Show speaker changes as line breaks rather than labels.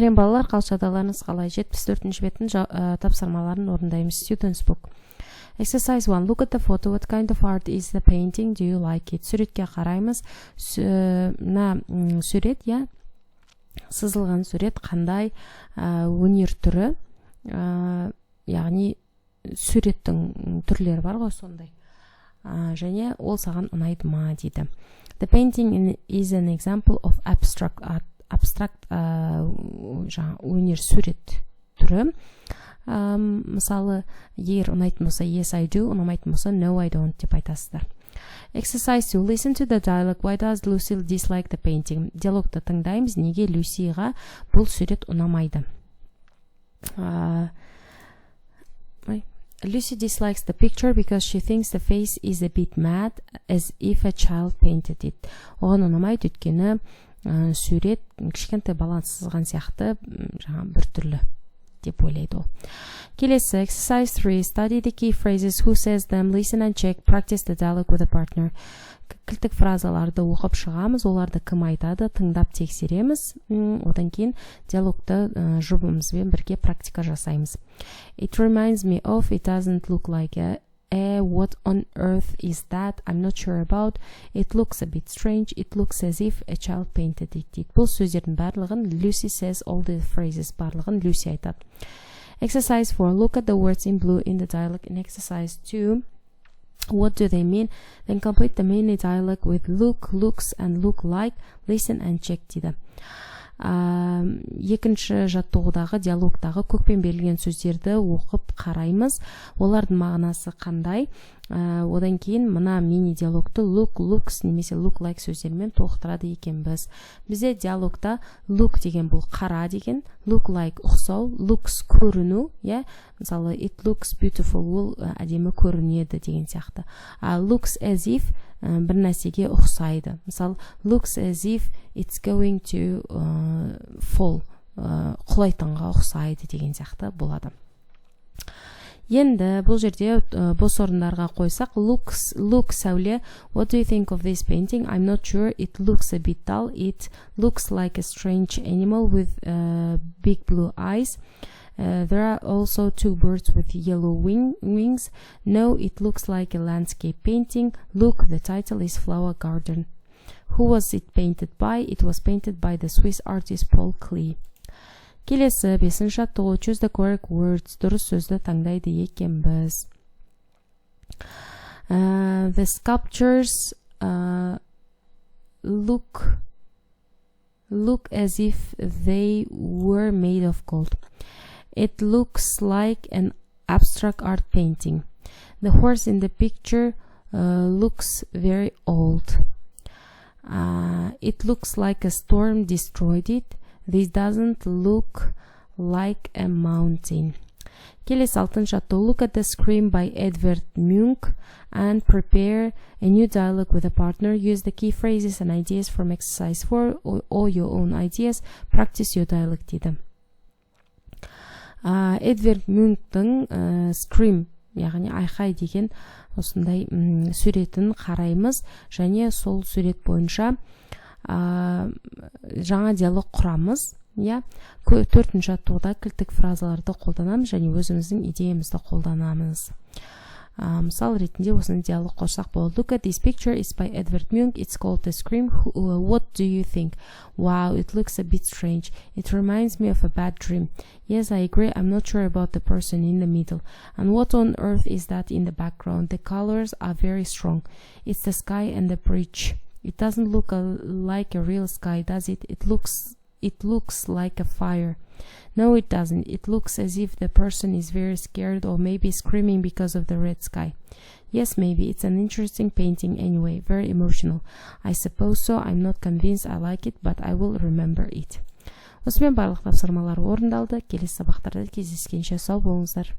Сәлем балалар, қалшадаларыңыз қалай? 74-ші беттің тапсырмаларын орындаймыз. Students book. Exercise 1. Look at the photo. What kind of art is the painting? Do you like it? Суретке қараймыз. Сурет, я? Сызылған сурет қандай өнер түрі? Яғни суреттің түрлері бар ғой сондай. Және ол саған ұнайды ма дейді. The painting is an example of abstract art. Абстракт өнер сурет түрі. Мысалы, егер ұнайтын болса yes I do, ұнамайтын болса no I don't деп айтасыздар. Exercise 2. Listen to the dialogue. Why does Lucy dislike the painting? Диалогты тыңдаймыз. Неге Люсиға бұл сурет ұнамайды? Lucy dislikes the picture because she thinks the face is a bit mad, as if a child painted it. Оған ұнамайды өйткені сурет кішкентай баланы сызған сияқты бір түрлі деп ойлайды ол. Келесі, exercise 3. Study the key phrases. Who says them? Listen and check. Practice the dialogue with a partner. Кілтік фразаларды оқып шығамыз. Оларды кім айтады? Тыңдап тексереміз. Одан кейін диалогты жұбымызбен бірге практика жасаймыз. It reminds me of. It doesn't look like what on earth is that? I'm not sure about. It looks a bit strange. It looks as if a child painted it. Бұл сөздердің барлығын Lucy says. All the phrases барлығын Lucy айтады. Exercise 4. Look at the words in blue in the dialogue. In exercise 2, what do they mean? Then complete the mini dialogue with look, looks, and look like. Listen and check дейді. Екінші жаттығудағы диалогтағы көкпен берілген сөздерді оқып қараймыз. Олардың мағынасы қандай? Одан кейін мына мини диалогты look, looks немесе look like сөздермен толықтырады екенбіз. Бізде диалогта look деген бұл қара деген, look like ұқсау, looks көріну, мысалы it looks beautiful, ол әдемі көрінеді деген сияқты. Looks as if бір нәрсеге ұқсайды. Мысалы looks as if it's going to fall, құлайтынға ұқсайды деген сияқты болады. Енді бұл жерде бос орындарға қойсақ, look сәуле. What do you think of this painting? I'm not sure. It looks a bit dull. It looks like a strange animal with big blue eyes. There are also two birds with yellow wings. No, it looks like a landscape painting. Look, the title is Flower Garden. Who was it painted by? It was painted by the Swiss artist Paul Klee. Келесі, 5-ші жаттығу. Choose the correct words. Дұрыс сөзді таңдайды екенбіз. The sculptures look as if they were made of gold. It looks like an abstract art painting. The horse in the picture looks very old. It looks like a storm destroyed it. This doesn't look like a mountain. Келесі 6-шы жаттығу. Look at the Scream by Edvard Munch and prepare a new dialogue with a partner. Use the key phrases and ideas from exercise 4 or your own ideas. Practice your dialogue дейді. Эдвард Мюнхтың Scream, яғни айқай деген осындай суретін қараймыз, және сол сурет бойынша жаңа диалог құрамыз. 4-ші жаттығуда кілтік фразаларды қолданамыз және өзіміздің идеямызды қолданамыз. Мысал ретінде осыны диалог қосақ болады. Look at this picture. It's by Edvard Munch. It's called The Scream. What do you think? Wow, it looks a bit strange. It reminds me of a bad dream. Yes, I agree. I'm not sure about the person in the middle. And what on earth is that in the background? The colors are very strong. It's the sky and the bridge. It doesn't look like a real sky, does it? It looks like a fire. No, it doesn't. It looks as if the person is very scared or maybe screaming because of the red sky. Yes, maybe. It's an interesting painting anyway. Very emotional. I suppose so. I'm not convinced I like it, but I will remember it. Осымен барлық тапсырмалар орындалды. Келесі сабақтарда кездескенше сау болыңыздар.